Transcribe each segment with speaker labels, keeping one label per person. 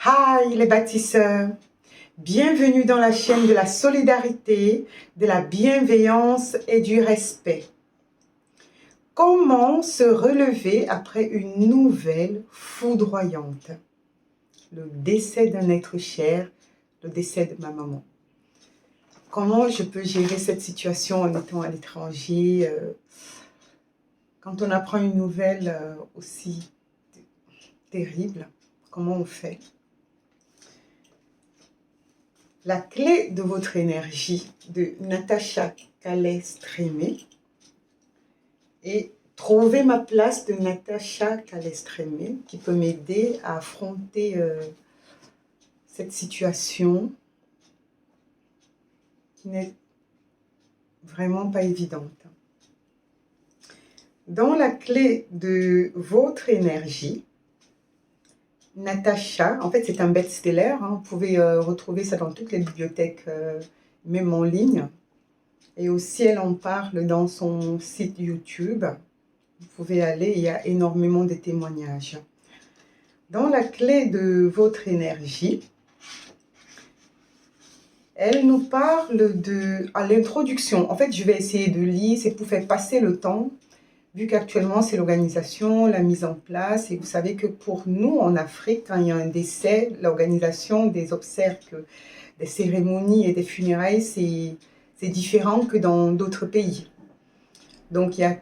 Speaker 1: Hi les bâtisseurs, bienvenue dans la chaîne de la solidarité, de la bienveillance et du respect. Comment se relever après une nouvelle foudroyante? Le décès d'un être cher, le décès de ma maman. Comment je peux gérer cette situation en étant à l'étranger quand on apprend une nouvelle aussi terrible? Comment on fait? La clé de votre énergie de Natacha Calais-Strémé et trouver ma place de Natacha Calais-Strémé qui peut m'aider à affronter cette situation qui n'est vraiment pas évidente. Dans la clé de votre énergie, Natacha, en fait c'est un best-seller, hein, vous pouvez retrouver ça dans toutes les bibliothèques, même en ligne. Et aussi elle en parle dans son site YouTube. Vous pouvez aller, il y a énormément de témoignages. Dans la clé de votre énergie, elle nous parle à l'introduction. En fait, je vais essayer de lire, c'est pour faire passer le temps, vu qu'actuellement, c'est l'organisation, la mise en place. Et vous savez que pour nous, en Afrique, quand il y a un décès, l'organisation des obsèques, des cérémonies et des funérailles, c'est différent que dans d'autres pays. Donc, il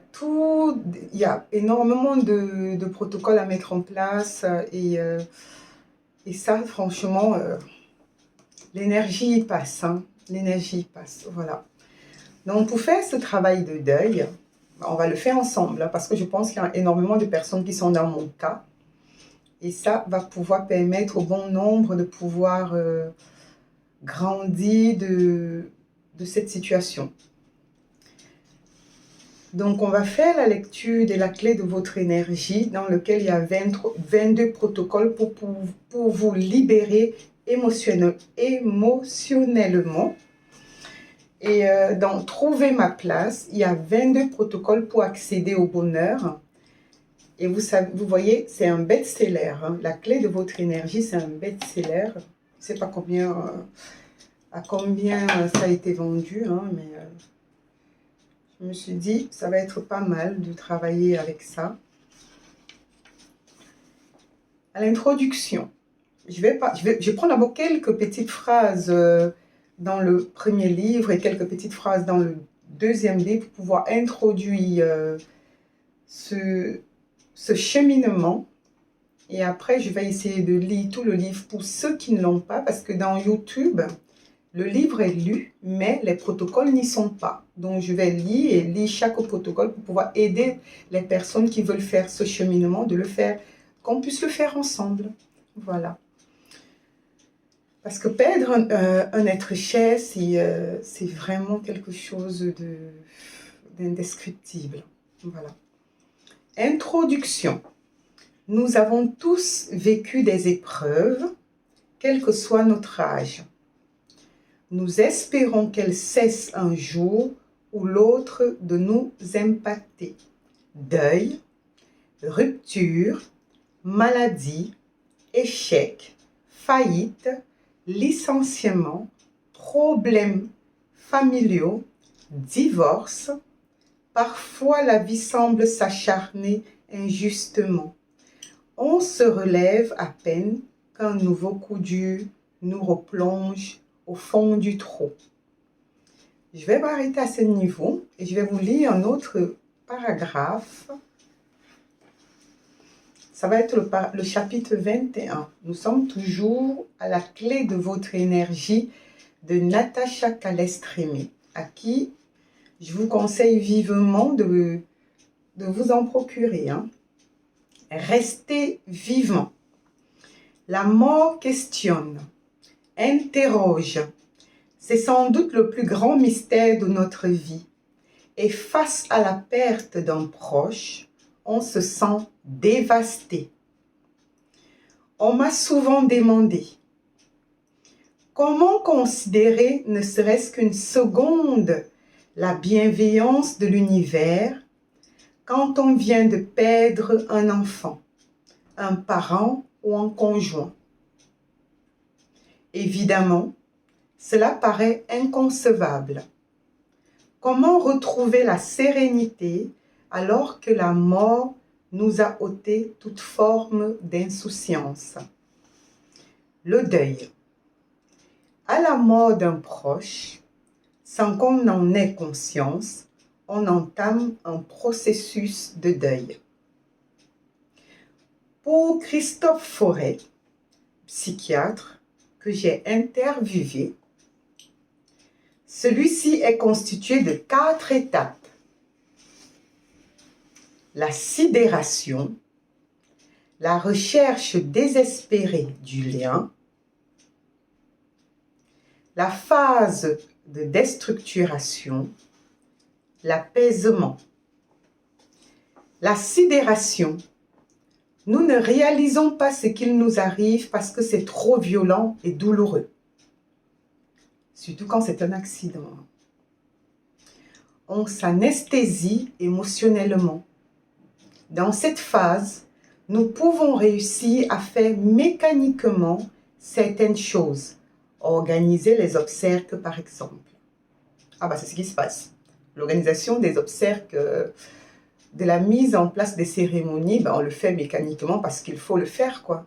Speaker 1: y a énormément de protocoles à mettre en place et ça, franchement, l'énergie passe, hein, l'énergie passe, voilà. Donc, pour faire ce travail de deuil, on va le faire ensemble, hein, parce que je pense qu'il y a énormément de personnes qui sont dans mon cas. Et ça va pouvoir permettre au bon nombre de pouvoir grandir de cette situation. Donc, on va faire la lecture de la clé de votre énergie dans lequel il y a 22 protocoles pour vous libérer émotionnellement. Et dans Trouver ma place, il y a 22 protocoles pour accéder au bonheur. Et vous voyez, c'est un best-seller. Hein. La clé de votre énergie, c'est un best-seller. Je ne sais pas à combien ça a été vendu, hein, mais je me suis dit, ça va être pas mal de travailler avec ça. À l'introduction, je prends d'abord quelques petites phrases dans le premier livre et quelques petites phrases dans le deuxième livre pour pouvoir introduire ce cheminement. Et après, je vais essayer de lire tout le livre pour ceux qui ne l'ont pas, parce que dans YouTube, le livre est lu, mais les protocoles n'y sont pas. Donc, je vais lire chaque protocole pour pouvoir aider les personnes qui veulent faire ce cheminement, de le faire, qu'on puisse le faire ensemble. Voilà. Parce que perdre un être cher, c'est vraiment quelque chose d'indescriptible. Voilà. Introduction. Nous avons tous vécu des épreuves, quel que soit notre âge. Nous espérons qu'elles cessent un jour ou l'autre de nous impacter. Deuil, rupture, maladie, échec, faillite, licenciement, problèmes familiaux, divorce. Parfois la vie semble s'acharner injustement. On se relève à peine qu'un nouveau coup dur nous replonge au fond du trou. Je vais m'arrêter à ce niveau et je vais vous lire un autre paragraphe. Ça va être le chapitre 21. Nous sommes toujours à la clé de votre énergie de Natacha Calais-Strémé, à qui je vous conseille vivement de vous en procurer. Hein. Restez vivant. La mort questionne, interroge. C'est sans doute le plus grand mystère de notre vie. Et face à la perte d'un proche, on se sent dévasté. On m'a souvent demandé, comment considérer ne serait-ce qu'une seconde la bienveillance de l'univers quand on vient de perdre un enfant, un parent ou un conjoint? Évidemment, cela paraît inconcevable. Comment retrouver la sérénité alors que la mort nous a ôté toute forme d'insouciance? Le deuil. À la mort d'un proche, sans qu'on en ait conscience, on entame un processus de deuil. Pour Christophe Forêt, psychiatre que j'ai interviewé, celui-ci est constitué de 4 étapes. La sidération, la recherche désespérée du lien, la phase de déstructuration, l'apaisement. La sidération, nous ne réalisons pas ce qu'il nous arrive parce que c'est trop violent et douloureux. Surtout quand c'est un accident. On s'anesthésie émotionnellement. Dans cette phase, nous pouvons réussir à faire mécaniquement certaines choses. Organiser les obsèques, par exemple. C'est ce qui se passe. L'organisation des obsèques, de la mise en place des cérémonies, on le fait mécaniquement parce qu'il faut le faire, quoi.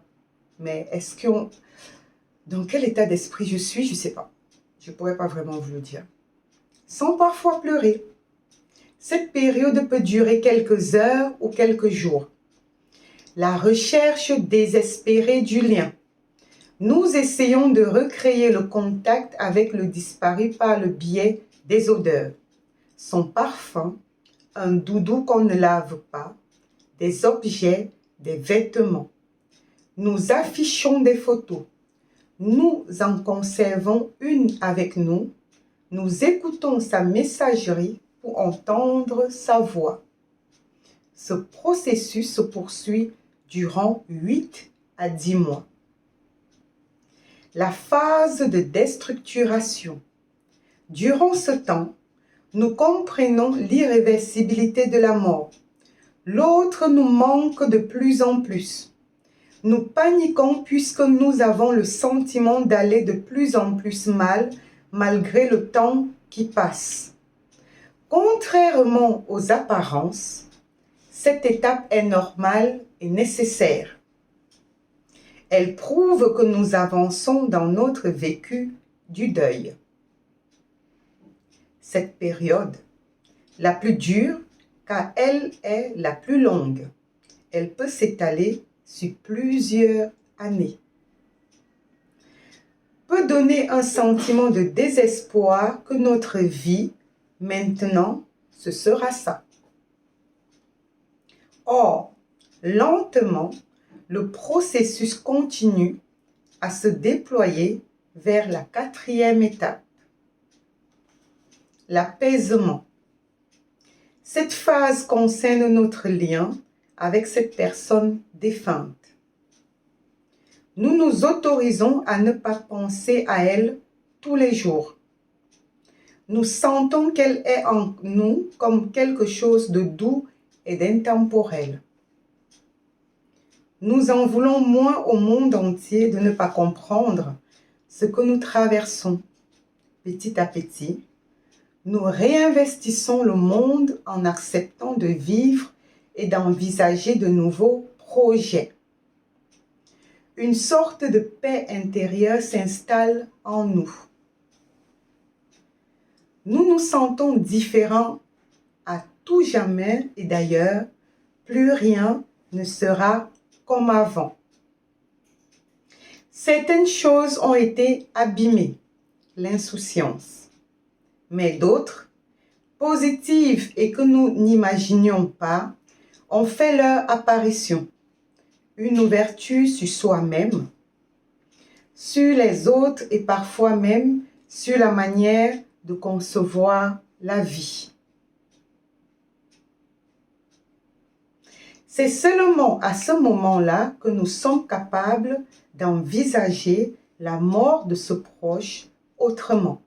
Speaker 1: Mais est-ce qu'on... Dans quel état d'esprit je suis, je ne sais pas. Je ne pourrais pas vraiment vous le dire. Sans parfois pleurer. Cette période peut durer quelques heures ou quelques jours. La recherche désespérée du lien. Nous essayons de recréer le contact avec le disparu par le biais des odeurs. Son parfum, un doudou qu'on ne lave pas, des objets, des vêtements. Nous affichons des photos. Nous en conservons une avec nous. Nous écoutons sa messagerie pour entendre sa voix. Ce processus se poursuit durant 8 à 10 mois. La phase de déstructuration. Durant ce temps, nous comprenons l'irréversibilité de la mort. L'autre nous manque de plus en plus. Nous paniquons puisque nous avons le sentiment d'aller de plus en plus mal malgré le temps qui passe. Contrairement aux apparences, cette étape est normale et nécessaire. Elle prouve que nous avançons dans notre vécu du deuil. Cette période, la plus dure, car elle est la plus longue. Elle peut s'étaler sur plusieurs années. Peut donner un sentiment de désespoir que notre vie, maintenant, ce sera ça. Or, lentement, le processus continue à se déployer vers la 4e étape. L'apaisement. Cette phase concerne notre lien avec cette personne défunte. Nous nous autorisons à ne pas penser à elle tous les jours. Nous sentons qu'elle est en nous comme quelque chose de doux et d'intemporel. Nous en voulons moins au monde entier de ne pas comprendre ce que nous traversons. Petit à petit, nous réinvestissons le monde en acceptant de vivre et d'envisager de nouveaux projets. Une sorte de paix intérieure s'installe en nous. Nous nous sentons différents à tout jamais et d'ailleurs, plus rien ne sera comme avant. Certaines choses ont été abîmées, l'insouciance, mais d'autres, positives et que nous n'imaginions pas, ont fait leur apparition. Une ouverture sur soi-même, sur les autres et parfois même sur la manière de concevoir la vie. C'est seulement à ce moment-là que nous sommes capables d'envisager la mort de ce proche autrement.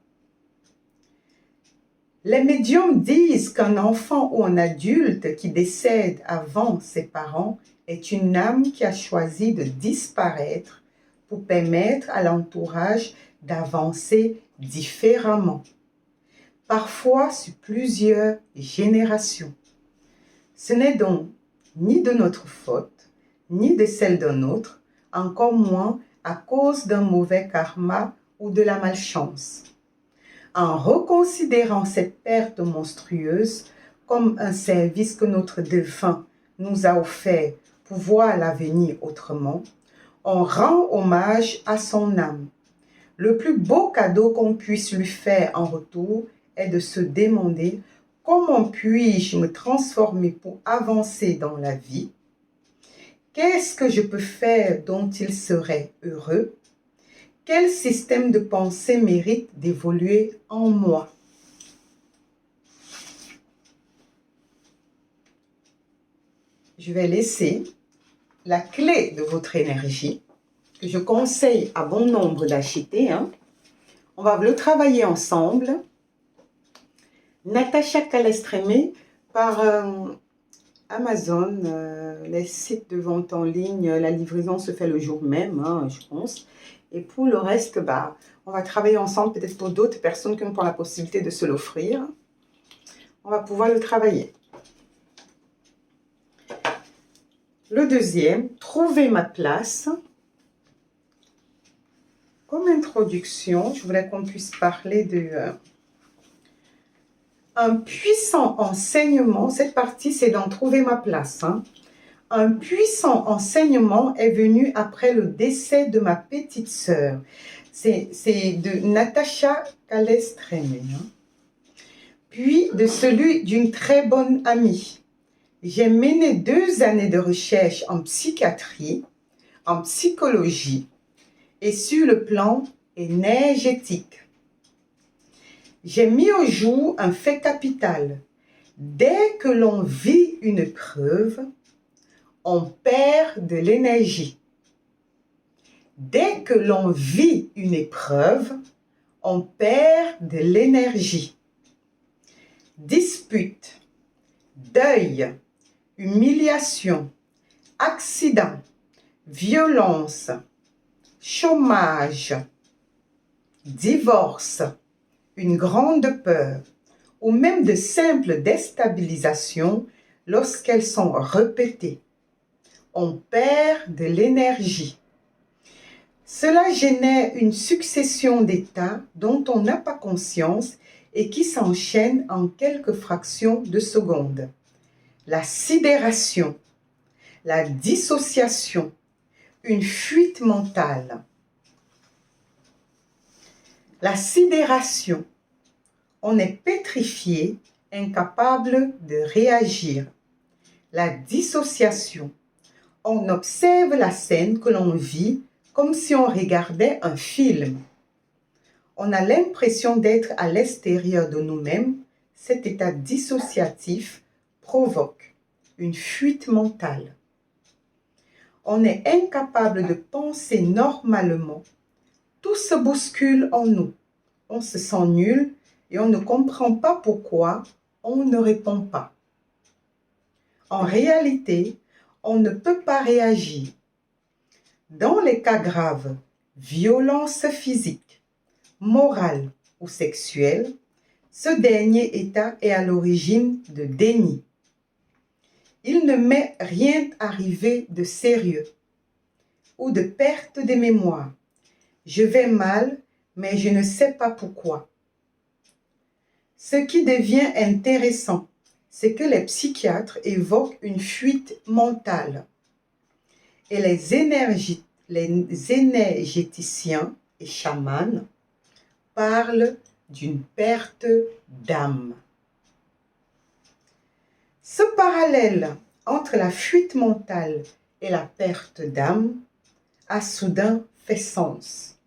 Speaker 1: Les médiums disent qu'un enfant ou un adulte qui décède avant ses parents est une âme qui a choisi de disparaître pour permettre à l'entourage d'avancer différemment, parfois sur plusieurs générations. Ce n'est donc ni de notre faute, ni de celle d'un autre, encore moins à cause d'un mauvais karma ou de la malchance. En reconsidérant cette perte monstrueuse comme un service que notre défunt nous a offert pour voir l'avenir autrement, on rend hommage à son âme. Le plus beau cadeau qu'on puisse lui faire en retour est de se demander comment puis-je me transformer pour avancer dans la vie? Qu'est-ce que je peux faire dont il serait heureux? Quel système de pensée mérite d'évoluer en moi? Je vais laisser la clé de votre énergie, que je conseille à bon nombre d'acheter. On va le travailler ensemble. Natacha Calestrémé par Amazon, les sites de vente en ligne, la livraison se fait le jour même, je pense. Et pour le reste, on va travailler ensemble, peut-être pour d'autres personnes qui n'ont pas la possibilité de se l'offrir. On va pouvoir le travailler. Le deuxième, trouver ma place. Comme introduction, je voulais qu'on puisse parler de un puissant enseignement. Cette partie, c'est d'en trouver ma place. Un puissant enseignement est venu après le décès de ma petite sœur. C'est de Natacha Calestrémé. Puis de celui d'une très bonne amie. J'ai mené 2 années de recherche en psychiatrie, en psychologie et sur le plan énergétique. J'ai mis au jour un fait capital. Dès que l'on vit une épreuve, on perd de l'énergie. Dès que l'on vit une épreuve, on perd de l'énergie. Dispute, deuil, humiliation, accident, violence, chômage, divorce, une grande peur ou même de simples déstabilisations lorsqu'elles sont répétées. On perd de l'énergie. Cela génère une succession d'états dont on n'a pas conscience et qui s'enchaînent en quelques fractions de secondes. La sidération, la dissociation, une fuite mentale. La sidération, on est pétrifié, incapable de réagir. La dissociation, on observe la scène que l'on vit comme si on regardait un film. On a l'impression d'être à l'extérieur de nous-mêmes. Cet état dissociatif provoque une fuite mentale. On est incapable de penser normalement. Tout se bouscule en nous. On se sent nul et on ne comprend pas pourquoi on ne répond pas. En réalité, on ne peut pas réagir. Dans les cas graves, violence physique, morale ou sexuelle, ce dernier état est à l'origine de déni. Il ne m'est rien arrivé de sérieux ou de perte de mémoire. Je vais mal, mais je ne sais pas pourquoi. Ce qui devient intéressant, c'est que les psychiatres évoquent une fuite mentale et les énergéticiens et chamans parlent d'une perte d'âme. Ce parallèle entre la fuite mentale et la perte d'âme a soudain fait sens.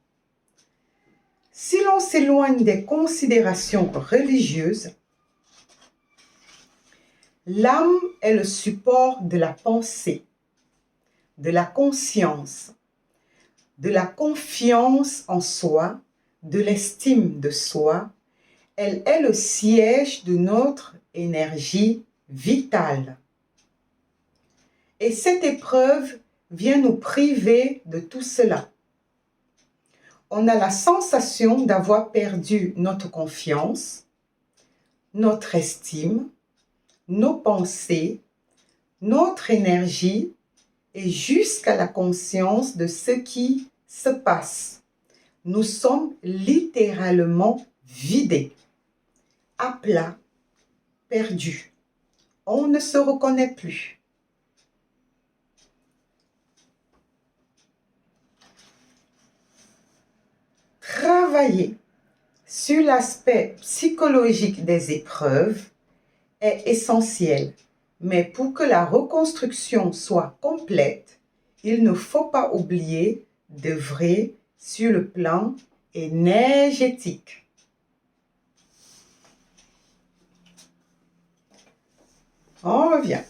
Speaker 1: Si l'on s'éloigne des considérations religieuses, l'âme est le support de la pensée, de la conscience, de la confiance en soi, de l'estime de soi. Elle est le siège de notre énergie vitale. Et cette épreuve vient nous priver de tout cela. on a la sensation d'avoir perdu notre confiance, notre estime, nos pensées, notre énergie et jusqu'à la conscience de ce qui se passe. Nous sommes littéralement vidés, à plat, perdus. On ne se reconnaît plus. Travailler sur l'aspect psychologique des épreuves est essentiel, mais pour que la reconstruction soit complète, il ne faut pas oublier d'œuvrer sur le plan énergétique. On revient.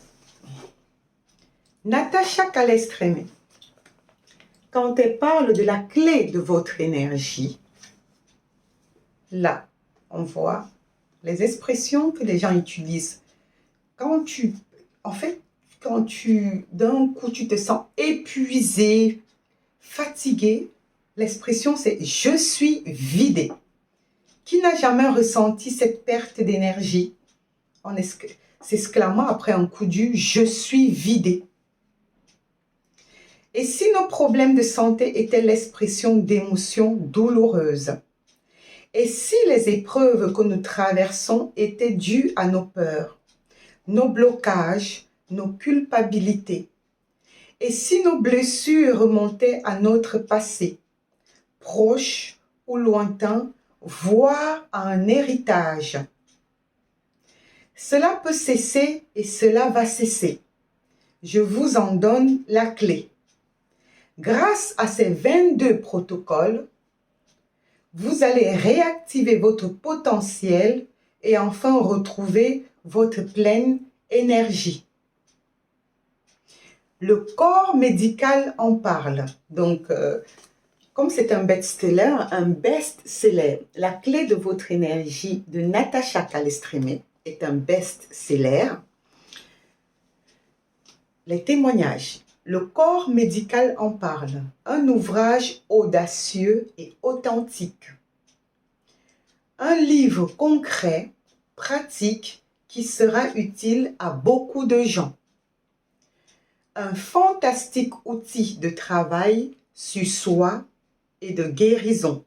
Speaker 1: Natacha Calestrémé, quand elle parle de la clé de votre énergie, là, on voit les expressions que les gens utilisent. Quand d'un coup, tu te sens épuisé, fatigué, l'expression c'est « je suis vidé ». Qui n'a jamais ressenti cette perte d'énergie en s'exclamant après un coup dur « je suis vidé ». Et si nos problèmes de santé étaient l'expression d'émotions douloureuses? Et si les épreuves que nous traversons étaient dues à nos peurs, nos blocages, nos culpabilités? Et si nos blessures remontaient à notre passé, proche ou lointain, voire à un héritage? Cela peut cesser et cela va cesser. Je vous en donne la clé. Grâce à ces 22 protocoles, vous allez réactiver votre potentiel et enfin retrouver votre pleine énergie. Le corps médical en parle. Donc, comme c'est un best-seller, La clé de votre énergie de Natacha Calestrémé est un best-seller. Les témoignages. Le corps médical en parle. Un ouvrage audacieux et authentique. Un livre concret, pratique, qui sera utile à beaucoup de gens. Un fantastique outil de travail sur soi et de guérison.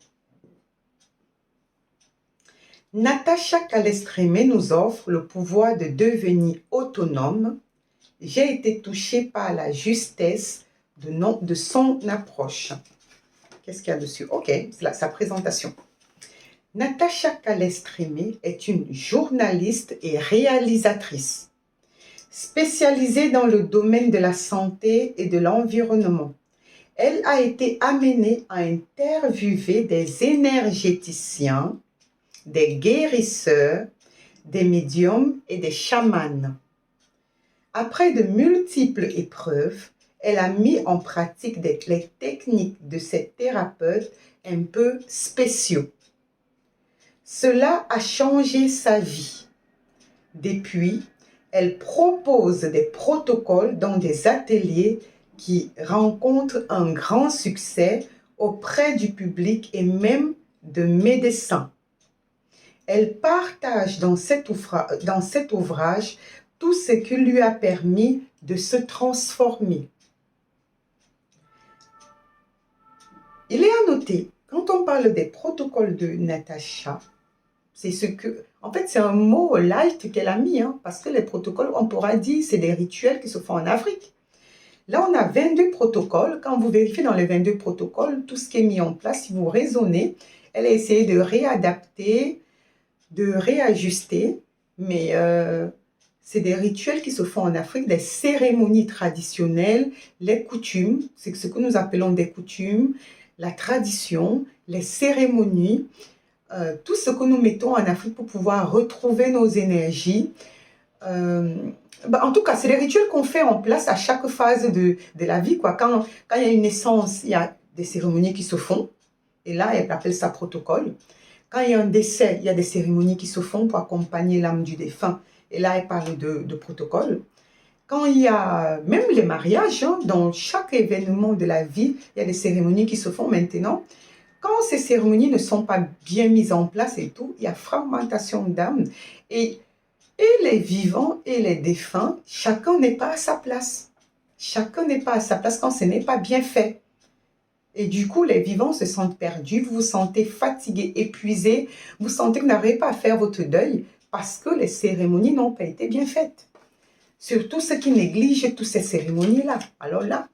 Speaker 1: Natacha Calestrémé nous offre le pouvoir de devenir autonome. J'ai été touchée par la justesse de son approche. Qu'est-ce qu'il y a dessus? Ok, c'est sa présentation. Natacha Calestrémé est une journaliste et réalisatrice spécialisée dans le domaine de la santé et de l'environnement. Elle a été amenée à interviewer des énergéticiens, des guérisseurs, des médiums et des chamans. Après de multiples épreuves, elle a mis en pratique les techniques de ces thérapeutes un peu spéciaux. Cela a changé sa vie. Depuis, elle propose des protocoles dans des ateliers qui rencontrent un grand succès auprès du public et même de médecins. Elle partage dans cet ouvrage tout ce qui lui a permis de se transformer. Il est à noter, quand on parle des protocoles de Natacha, c'est un mot light qu'elle a mis, parce que les protocoles, on pourra dire, c'est des rituels qui se font en Afrique. Là, on a 22 protocoles. Quand vous vérifiez dans les 22 protocoles, tout ce qui est mis en place, si vous raisonnez, elle a essayé de réadapter, de réajuster, mais c'est des rituels qui se font en Afrique, des cérémonies traditionnelles, les coutumes, c'est ce que nous appelons des coutumes, la tradition, les cérémonies, tout ce que nous mettons en Afrique pour pouvoir retrouver nos énergies. En tout cas, c'est des rituels qu'on fait en place à chaque phase de la vie, quoi. Quand il y a une naissance, il y a des cérémonies qui se font, et là, elle appelle ça protocole. Quand il y a un décès, il y a des cérémonies qui se font pour accompagner l'âme du défunt. Et là, elle parle de protocole. Quand il y a même les mariages, dans chaque événement de la vie, il y a des cérémonies qui se font maintenant. quand ces cérémonies ne sont pas bien mises en place et tout, il y a fragmentation d'âme. Et les vivants et les défunts, chacun n'est pas à sa place. Chacun n'est pas à sa place quand ce n'est pas bien fait. Et du coup, les vivants se sentent perdus, vous vous sentez fatigué, épuisé, vous sentez que vous n'arrivez pas à faire votre deuil parce que les cérémonies n'ont pas été bien faites. Surtout ceux qui négligent toutes ces cérémonies-là. Alors là,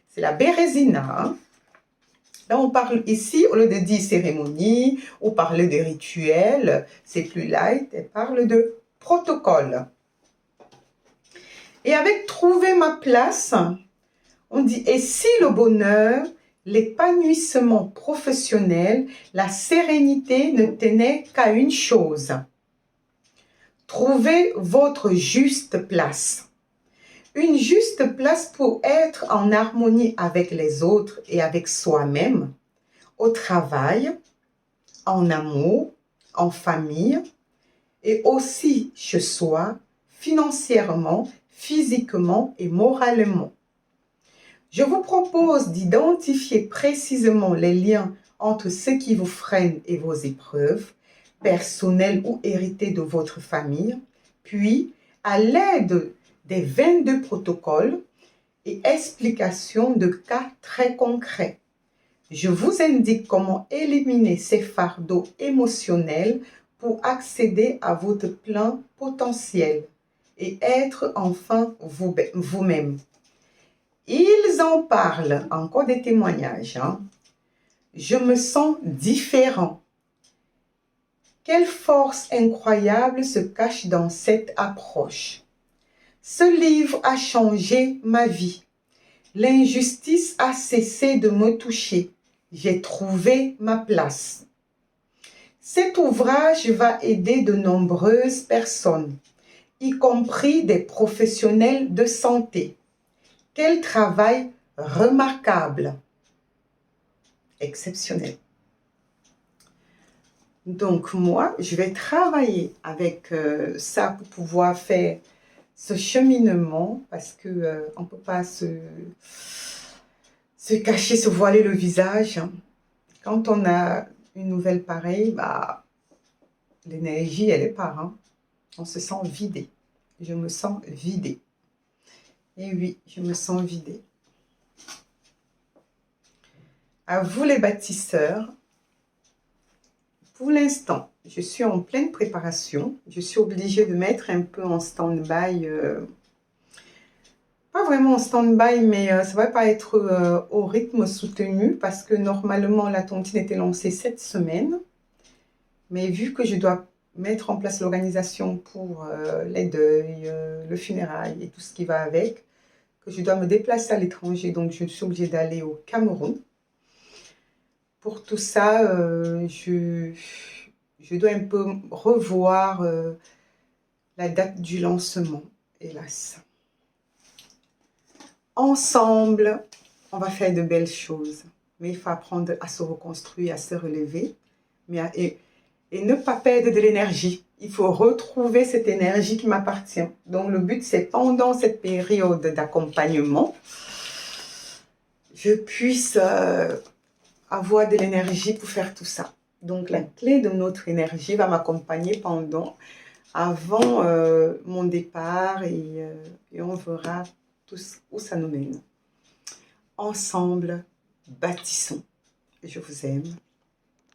Speaker 1: c'est la Bérésina. Hein? Là, on parle ici, au lieu de dire cérémonie, on parle de rituel, c'est plus light, elle parle de protocole. Et avec trouver ma place, on dit, et si le bonheur, l'épanouissement professionnel, la sérénité ne tenaient qu'à une chose, trouver votre juste place. Une juste place pour être en harmonie avec les autres et avec soi-même, au travail, en amour, en famille et aussi chez soi, financièrement, physiquement et moralement. Je vous propose d'identifier précisément les liens entre ce qui vous freine et vos épreuves, personnelles ou héritées de votre famille, puis, à l'aide des 22 protocoles et explications de cas très concrets, je vous indique comment éliminer ces fardeaux émotionnels pour accéder à votre plein potentiel et être enfin vous-même. Ils en parlent, encore des témoignages. Hein. Je me sens différent. Quelle force incroyable se cache dans cette approche. Ce livre a changé ma vie. L'injustice a cessé de me toucher. J'ai trouvé ma place. Cet ouvrage va aider de nombreuses personnes, y compris des professionnels de santé. Quel travail remarquable, exceptionnel. Donc moi, je vais travailler avec ça pour pouvoir faire ce cheminement parce que on ne peut pas se cacher, se voiler le visage. Hein. Quand on a une nouvelle pareille, bah, l'énergie, elle est part. Hein. On se sent vidé. Je me sens vidée. Et oui, je me sens vidée. À vous les bâtisseurs, pour l'instant, je suis en pleine préparation. Je suis obligée de mettre un peu en stand-by. Pas vraiment en stand-by, mais ça ne va pas être au rythme soutenu parce que normalement, la tontine était lancée cette semaine. Mais vu que je dois mettre en place l'organisation pour les deuils, le funérail et tout ce qui va avec, que je dois me déplacer à l'étranger, donc je suis obligée d'aller au Cameroun. Pour tout ça, je dois un peu revoir la date du lancement, hélas. Ensemble, on va faire de belles choses. Mais il faut apprendre à se reconstruire, à se relever et ne pas perdre de l'énergie. Il faut retrouver cette énergie qui m'appartient. Donc le but, c'est pendant cette période d'accompagnement, je puisse avoir de l'énergie pour faire tout ça. Donc la clé de notre énergie va m'accompagner avant mon départ et on verra où ça nous mène. Ensemble, bâtissons. Je vous aime.